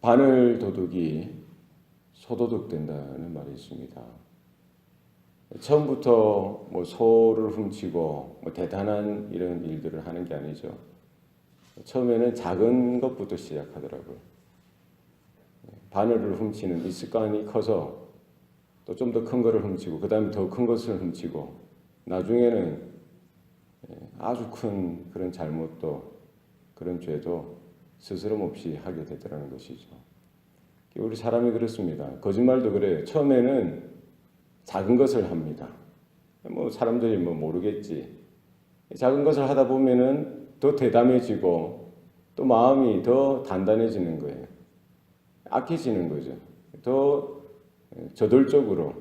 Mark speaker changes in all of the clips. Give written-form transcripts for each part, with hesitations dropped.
Speaker 1: 바늘 도둑이 소도둑 된다는 말이 있습니다. 처음부터 소를 훔치고 대단한 이런 일들을 하는 게 아니죠. 처음에는 작은 것부터 시작하더라고요. 바늘을 훔치는 이 습관이 커서 또 좀 더 큰 거를 훔치고 그 다음에 더 큰 것을 훔치고 나중에는 아주 큰 그런 잘못도 그런 죄도 스스럼 없이 하게 되더라는 것이죠. 우리 사람이 그렇습니다. 거짓말도 그래요. 처음에는 작은 것을 합니다. 사람들이 모르겠지. 작은 것을 하다 보면은 더 대담해지고 또 마음이 더 단단해지는 거예요. 악해지는 거죠. 더 저돌적으로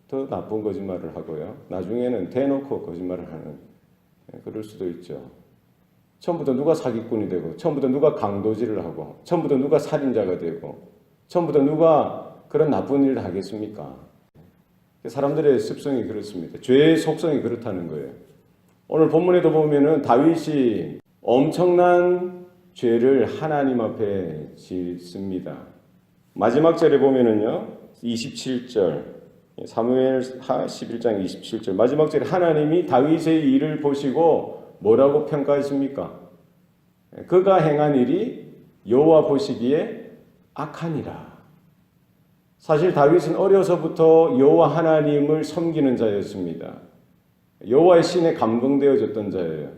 Speaker 1: 더 나쁜 거짓말을 하고요. 나중에는 대놓고 거짓말을 하는 그럴 수도 있죠. 처음부터 누가 사기꾼이 되고 처음부터 누가 강도질을 하고 처음부터 누가 살인자가 되고 처음부터 누가 그런 나쁜 일을 하겠습니까? 사람들의 습성이 그렇습니다. 죄의 속성이 그렇다는 거예요. 오늘 본문에도 보면은 다윗이 엄청난 죄를 하나님 앞에 짓습니다. 마지막 절에 보면은요, 27절, 사무엘하 11장 27절, 마지막 절에 하나님이 다윗의 일을 보시고 뭐라고 평가했습니까? 그가 행한 일이 여호와 보시기에 악하니라. 사실 다윗은 어려서부터 여호와 하나님을 섬기는 자였습니다. 여호와의 신에 감동되어졌던 자예요.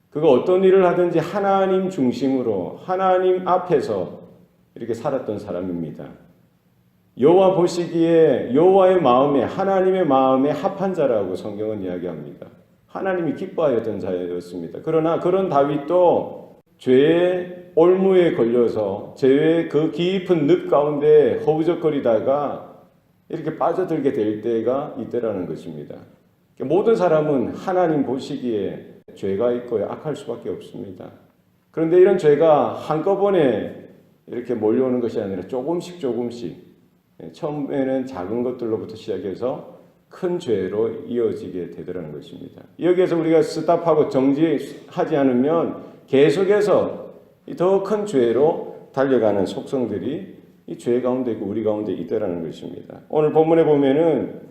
Speaker 1: 그가 어떤 일을 하든지 하나님 중심으로 하나님 앞에서 이렇게 살았던 사람입니다. 여호와 보시기에 여호와의 마음에 하나님의 마음에 합한 자라고 성경은 이야기합니다. 하나님이 기뻐하였던 자였습니다. 그러나 그런 다윗도 죄의 올무에 걸려서 죄의 그 깊은 늪 가운데 허우적거리다가 이렇게 빠져들게 될 때가 이때라는 것입니다. 모든 사람은 하나님 보시기에 죄가 있고요, 악할 수밖에 없습니다. 그런데 이런 죄가 한꺼번에 이렇게 몰려오는 것이 아니라 조금씩 처음에는 작은 것들로부터 시작해서 큰 죄로 이어지게 되더라는 것입니다. 여기에서 우리가 스탑하고 정지하지 않으면 계속해서 더 큰 죄로 달려가는 속성들이 이 죄 가운데 있고 우리 가운데 있다라는 것입니다. 오늘 본문에 보면은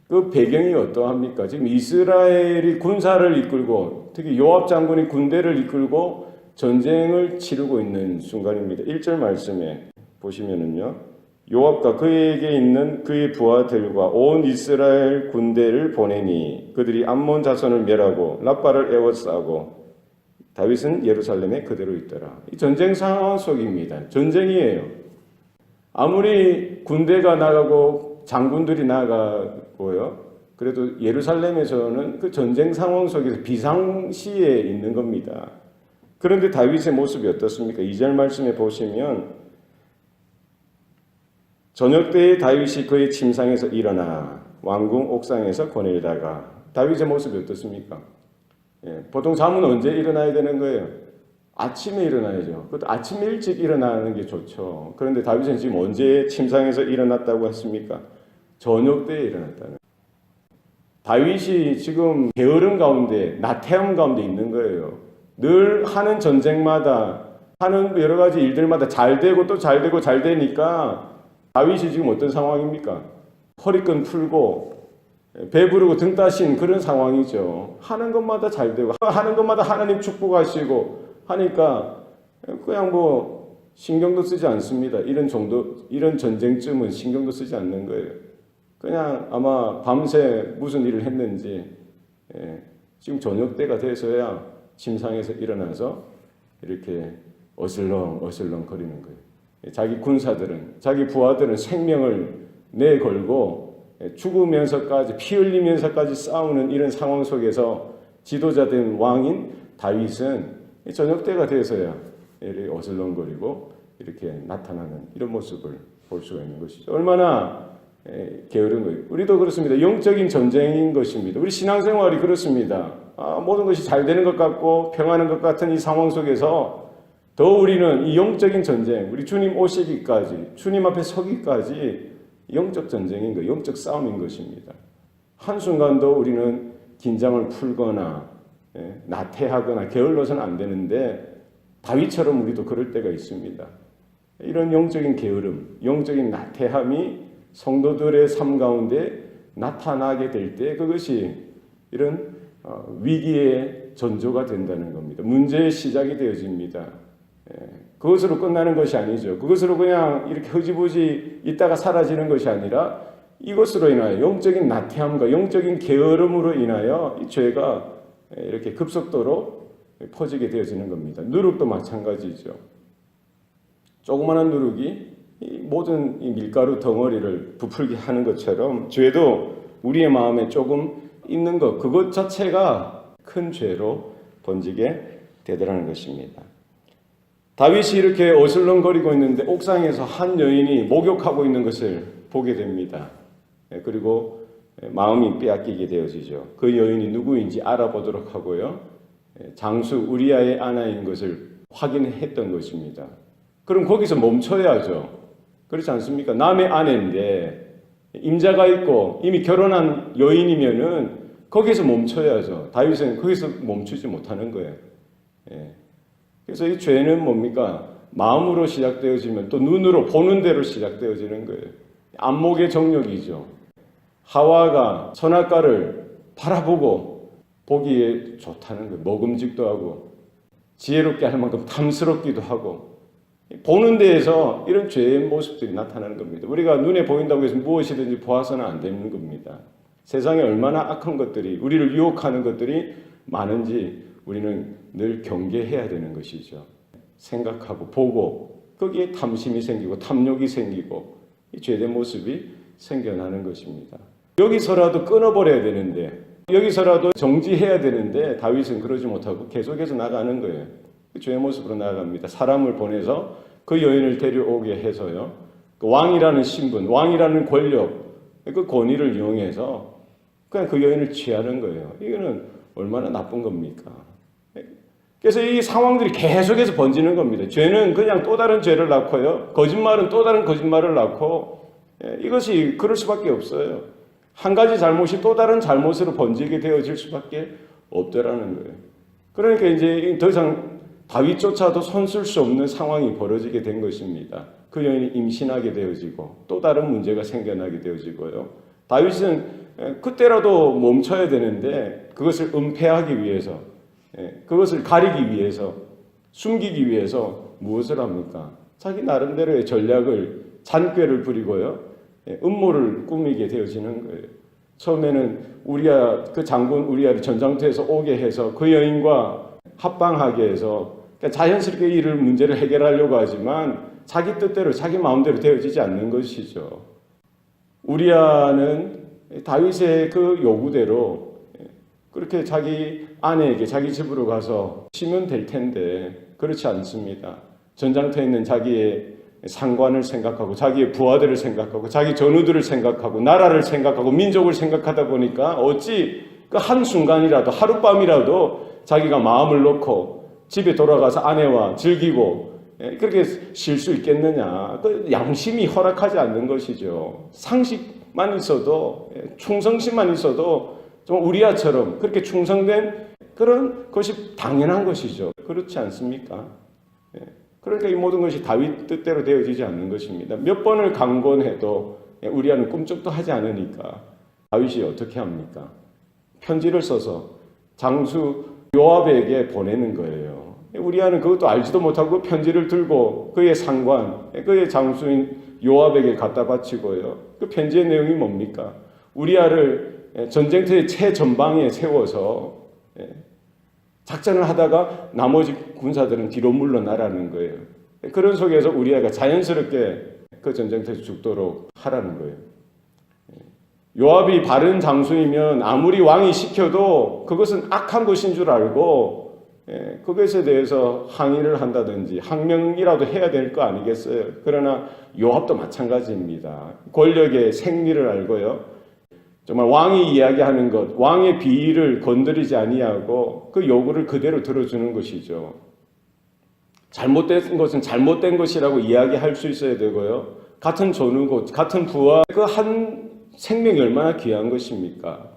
Speaker 1: 그 배경이 어떠합니까? 지금 이스라엘이 군사를 이끌고 특히 요압 장군이 군대를 이끌고 전쟁을 치르고 있는 순간입니다. 1절 말씀에 보시면은요. 요압과 그에게 있는 그의 부하들과 온 이스라엘 군대를 보내니 그들이 암몬 자손을 멸하고 랍바를 에워싸고 다윗은 예루살렘에 그대로 있더라. 이 전쟁 상황 속입니다. 전쟁이에요. 아무리 군대가 나가고 장군들이 나가고요. 그래도 예루살렘에서는 그 전쟁 상황 속에서 비상시에 있는 겁니다. 그런데 다윗의 모습이 어떻습니까? 2절 말씀에 보시면 저녁 때에 다윗이 그의 침상에서 일어나 왕궁 옥상에서 거닐다가 다윗의 모습이 어떻습니까? 보통 잠은 언제 일어나야 되는 거예요? 아침에 일어나야죠. 그것도 아침 일찍 일어나는 게 좋죠. 그런데 다윗은 지금 언제 침상에서 일어났다고 했습니까? 저녁 때에 일어났다는. 다윗이 지금 게으름 가운데, 나태함 가운데 있는 거예요. 늘 하는 전쟁마다, 하는 여러 가지 일들마다 잘 되고 또 잘 되고 잘 되니까 다윗이 지금 어떤 상황입니까? 허리끈 풀고 배부르고 등 따신 그런 상황이죠. 하는 것마다 잘 되고 하는 것마다 하나님 축복하시고 하니까 그냥 신경도 쓰지 않습니다. 이런 전쟁쯤은 신경도 쓰지 않는 거예요. 그냥 아마 밤새 무슨 일을 했는지 지금 저녁 때가 돼서야 침상에서 일어나서 이렇게 어슬렁 거리는 거예요. 자기 군사들은, 자기 부하들은 생명을 내걸고 죽으면서까지 피 흘리면서까지 싸우는 이런 상황 속에서 지도자된 왕인 다윗은 저녁 때가 돼서야 이렇게 어슬렁거리고 이렇게 나타나는 이런 모습을 볼 수가 있는 것이죠. 얼마나 게으른 거예요. 우리도 그렇습니다. 영적인 전쟁인 것입니다. 우리 신앙생활이 그렇습니다. 모든 것이 잘 되는 것 같고 평안한 것 같은 이 상황 속에서 더 우리는 이 영적인 전쟁, 우리 주님 오시기까지, 주님 앞에 서기까지 영적 전쟁인 거, 영적 싸움인 것입니다. 한순간도 우리는 긴장을 풀거나 나태하거나 게을러서는 안 되는데 다윗처럼 우리도 그럴 때가 있습니다. 이런 영적인 게으름, 영적인 나태함이 성도들의 삶 가운데 나타나게 될 때 그것이 이런 위기의 전조가 된다는 겁니다. 문제의 시작이 되어집니다. 그것으로 끝나는 것이 아니죠. 그것으로 그냥 이렇게 흐지부지 있다가 사라지는 것이 아니라 이것으로 인하여 영적인 나태함과 영적인 게으름으로 인하여 이 죄가 이렇게 급속도로 퍼지게 되어지는 겁니다. 누룩도 마찬가지죠. 조그마한 누룩이 이 모든 이 밀가루 덩어리를 부풀게 하는 것처럼 죄도 우리의 마음에 조금 있는 것, 그것 자체가 큰 죄로 번지게 되더라는 것입니다. 다윗이 이렇게 어슬렁거리고 있는데 옥상에서 한 여인이 목욕하고 있는 것을 보게 됩니다. 그리고 마음이 빼앗기게 되어지죠. 그 여인이 누구인지 알아보도록 하고요. 장수 우리아의 아내인 것을 확인했던 것입니다. 그럼 거기서 멈춰야죠. 그렇지 않습니까? 남의 아내인데 임자가 있고 이미 결혼한 여인이면은 거기서 멈춰야죠. 다윗은 거기서 멈추지 못하는 거예요. 그래서 이 죄는 뭡니까? 마음으로 시작되어지면 또 눈으로 보는 대로 시작되어지는 거예요. 안목의 정욕이죠. 하와가 선악과를 바라보고 보기에 좋다는 거예요. 먹음직도 하고 지혜롭게 할 만큼 탐스럽기도 하고 보는 데에서 이런 죄의 모습들이 나타나는 겁니다. 우리가 눈에 보인다고 해서 무엇이든지 보아서는 안 되는 겁니다. 세상에 얼마나 악한 것들이 우리를 유혹하는 것들이 많은지 우리는 늘 경계해야 되는 것이죠. 생각하고 보고 거기에 탐심이 생기고 탐욕이 생기고 이 죄된 모습이 생겨나는 것입니다. 여기서라도 끊어버려야 되는데 여기서라도 정지해야 되는데 다윗은 그러지 못하고 계속해서 나가는 거예요. 죄의 모습으로 나아갑니다. 사람을 보내서 그 여인을 데려오게 해서요. 그 왕이라는 신분, 왕이라는 권력, 그 권위를 이용해서 그냥 그 여인을 취하는 거예요. 이거는 얼마나 나쁜 겁니까? 그래서 이 상황들이 계속해서 번지는 겁니다. 죄는 그냥 또 다른 죄를 낳고요. 거짓말은 또 다른 거짓말을 낳고 이것이 그럴 수밖에 없어요. 한 가지 잘못이 또 다른 잘못으로 번지게 되어질 수밖에 없더라는 거예요. 그러니까 이제 더 이상 다윗조차도 손쓸 수 없는 상황이 벌어지게 된 것입니다. 그 여인이 임신하게 되어지고 또 다른 문제가 생겨나게 되어지고요. 다윗은 그때라도 멈춰야 되는데 그것을 은폐하기 위해서 그것을 가리기 위해서 숨기기 위해서 무엇을 합니까? 자기 나름대로의 전략을 잔꾀를 부리고요. 음모를 꾸미게 되어지는 거예요. 처음에는 우리야 그 장군 우리야를 전장터에서 오게 해서 그 여인과 합방하게 해서 자연스럽게 이를 문제를 해결하려고 하지만 자기 뜻대로 자기 마음대로 되어지지 않는 것이죠. 우리야는 다윗의 그 요구대로 그렇게 자기 아내에게 자기 집으로 가서 쉬면 될 텐데 그렇지 않습니다. 전장터에 있는 자기의 상관을 생각하고 자기의 부하들을 생각하고 자기 전우들을 생각하고 나라를 생각하고 민족을 생각하다 보니까 어찌 그 한순간이라도 하룻밤이라도 자기가 마음을 놓고 집에 돌아가서 아내와 즐기고 그렇게 쉴 수 있겠느냐. 그 양심이 허락하지 않는 것이죠. 상식만 있어도 충성심만 있어도 좀 우리야처럼 그렇게 충성된 그런 것이 당연한 것이죠. 그렇지 않습니까? 그러니까 이 모든 것이 다윗 뜻대로 되어지지 않는 것입니다. 몇 번을 강권해도 우리야는 꿈쩍도 하지 않으니까 다윗이 어떻게 합니까? 편지를 써서 장수 요압에게 보내는 거예요. 우리야는 그것도 알지도 못하고 편지를 들고 그의 상관, 그의 장수인 요압에게 갖다 바치고요. 그 편지의 내용이 뭡니까? 우리야를 전쟁터의 최전방에 세워서 작전을 하다가 나머지 군사들은 뒤로 물러나라는 거예요. 그런 속에서 우리야가 자연스럽게 그 전쟁터에서 죽도록 하라는 거예요. 요압이 바른 장수이면 아무리 왕이 시켜도 그것은 악한 것인 줄 알고 그것에 대해서 항의를 한다든지 항명이라도 해야 될 거 아니겠어요? 그러나 요압도 마찬가지입니다. 권력의 생리를 알고요. 정말 왕이 이야기하는 것, 왕의 비위를 건드리지 아니하고 그 요구를 그대로 들어주는 것이죠. 잘못된 것은 잘못된 것이라고 이야기할 수 있어야 되고요. 같은 전우고 같은 부하 그 한 생명이 얼마나 귀한 것입니까?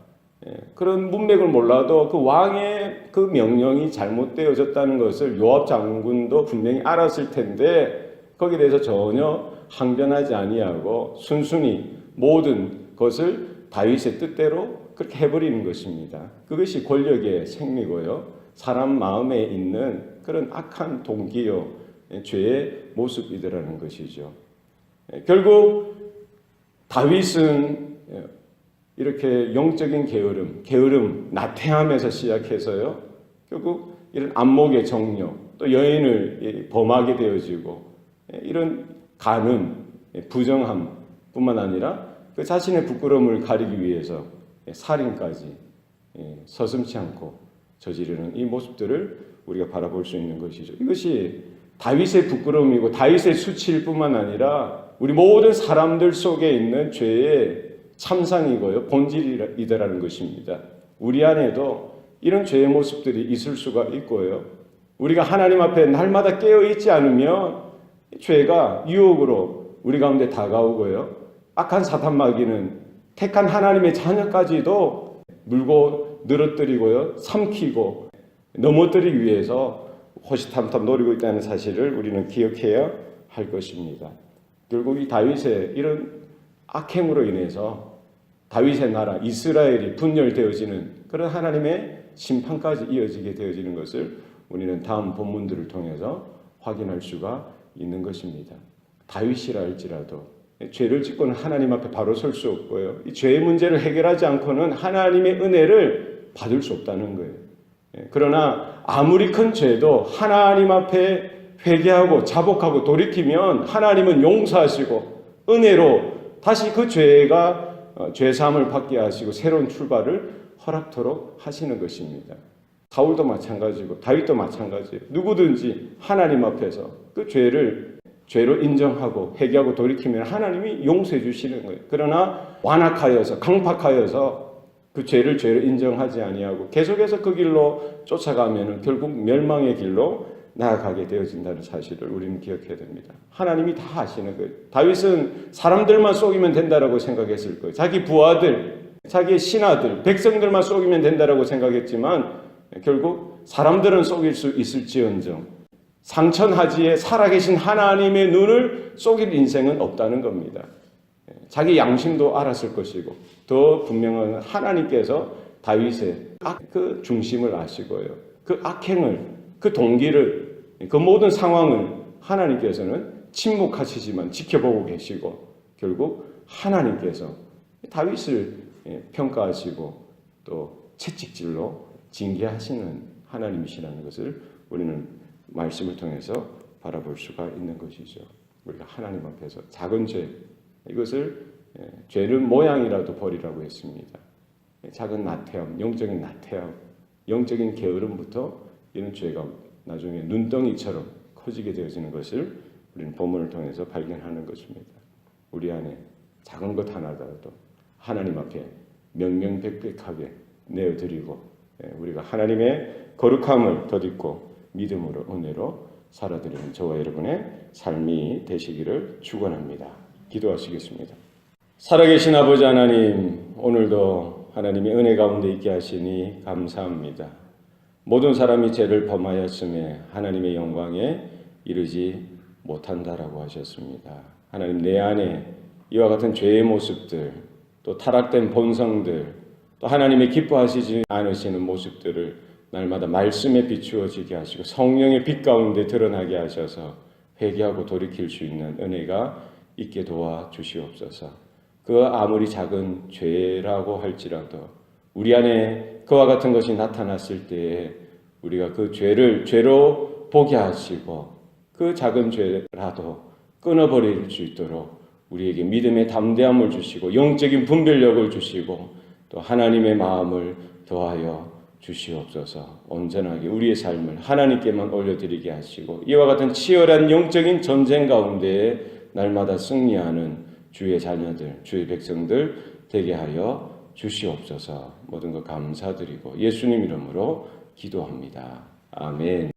Speaker 1: 그런 문맥을 몰라도 그 왕의 그 명령이 잘못되어졌다는 것을 요압 장군도 분명히 알았을 텐데 거기에 대해서 전혀 항변하지 아니하고 순순히 모든 것을 다윗의 뜻대로 그렇게 해버리는 것입니다. 그것이 권력의 생리고요. 사람 마음에 있는 그런 악한 동기요, 죄의 모습이더라는 것이죠. 결국 다윗은 이렇게 영적인 게으름, 나태함에서 시작해서요. 결국 이런 안목의 정욕, 또 여인을 범하게 되어지고 이런 간음, 부정함뿐만 아니라 그 자신의 부끄러움을 가리기 위해서 살인까지 서슴지 않고 저지르는 이 모습들을 우리가 바라볼 수 있는 것이죠. 이것이 다윗의 부끄러움이고 다윗의 수치일 뿐만 아니라 우리 모든 사람들 속에 있는 죄의 참상이고요. 본질이다라는 것입니다. 우리 안에도 이런 죄의 모습들이 있을 수가 있고요. 우리가 하나님 앞에 날마다 깨어있지 않으면 죄가 유혹으로 우리 가운데 다가오고요. 악한 사탄마귀는 택한 하나님의 자녀까지도 물고 늘어뜨리고요. 삼키고 넘어뜨리기 위해서 호시탐탐 노리고 있다는 사실을 우리는 기억해야 할 것입니다. 결국 이 다윗의 이런 악행으로 인해서 다윗의 나라 이스라엘이 분열되어지는 그런 하나님의 심판까지 이어지게 되어지는 것을 우리는 다음 본문들을 통해서 확인할 수가 있는 것입니다. 다윗이라 할지라도 죄를 짓고는 하나님 앞에 바로 설 수 없고요. 이 죄의 문제를 해결하지 않고는 하나님의 은혜를 받을 수 없다는 거예요. 그러나 아무리 큰 죄도 하나님 앞에 회개하고 자복하고 돌이키면 하나님은 용서하시고 은혜로 다시 그 죄가 죄사함을 받게 하시고 새로운 출발을 허락토록 하시는 것입니다. 사울도 마찬가지고 다윗도 마찬가지예요. 누구든지 하나님 앞에서 그 죄로 인정하고 회개하고 돌이키면 하나님이 용서해 주시는 거예요. 그러나 완악하여서 강팍하여서 그 죄로 인정하지 아니하고 계속해서 그 길로 쫓아가면 결국 멸망의 길로 나아가게 되어진다는 사실을 우리는 기억해야 됩니다. 하나님이 다 아시는 거예요. 다윗은 사람들만 속이면 된다라고 생각했을 거예요. 자기 부하들, 자기의 신하들, 백성들만 속이면 된다라고 생각했지만 결국 사람들은 속일 수 있을지언정 상천하지에 살아계신 하나님의 눈을 속일 인생은 없다는 겁니다. 자기 양심도 알았을 것이고 더 분명한 하나님께서 다윗의 그 중심을 아시고요. 그 악행을, 그 동기를, 그 모든 상황을 하나님께서는 침묵하시지만 지켜보고 계시고 결국 하나님께서 다윗을 평가하시고 또 채찍질로 징계하시는 하나님이시라는 것을 우리는 말씀을 통해서 바라볼 수가 있는 것이죠. 우리가 하나님 앞에서 작은 죄, 이것을 죄는 모양이라도 버리라고 했습니다. 작은 나태함, 영적인 나태함, 영적인 게으름부터 이런 죄가 나중에 눈덩이처럼 커지게 되어지는 것을 우리는 본문을 통해서 발견하는 것입니다. 우리 안에 작은 것 하나라도 하나님 앞에 명명백백하게 내어드리고 우리가 하나님의 거룩함을 덧입고 믿음으로 은혜로 살아드리는 저와 여러분의 삶이 되시기를 축원합니다. 기도하시겠습니다. 살아계신 아버지 하나님, 오늘도 하나님의 은혜 가운데 있게 하시니 감사합니다. 모든 사람이 죄를 범하였음에 하나님의 영광에 이르지 못한다라고 하셨습니다. 하나님, 내 안에 이와 같은 죄의 모습들, 또 타락된 본성들, 또 하나님의 기뻐하시지 않으시는 모습들을 날마다 말씀에 비추어지게 하시고 성령의 빛 가운데 드러나게 하셔서 회개하고 돌이킬 수 있는 은혜가 있게 도와주시옵소서. 그 아무리 작은 죄라고 할지라도 우리 안에 그와 같은 것이 나타났을 때에 우리가 그 죄를 죄로 보게 하시고 그 작은 죄라도 끊어버릴 수 있도록 우리에게 믿음의 담대함을 주시고 영적인 분별력을 주시고 또 하나님의 마음을 더하여 주시옵소서. 온전하게 우리의 삶을 하나님께만 올려드리게 하시고 이와 같은 치열한 영적인 전쟁 가운데 날마다 승리하는 주의 자녀들, 주의 백성들 되게 하여 주시옵소서. 모든 것 감사드리고 예수님 이름으로 기도합니다. 아멘.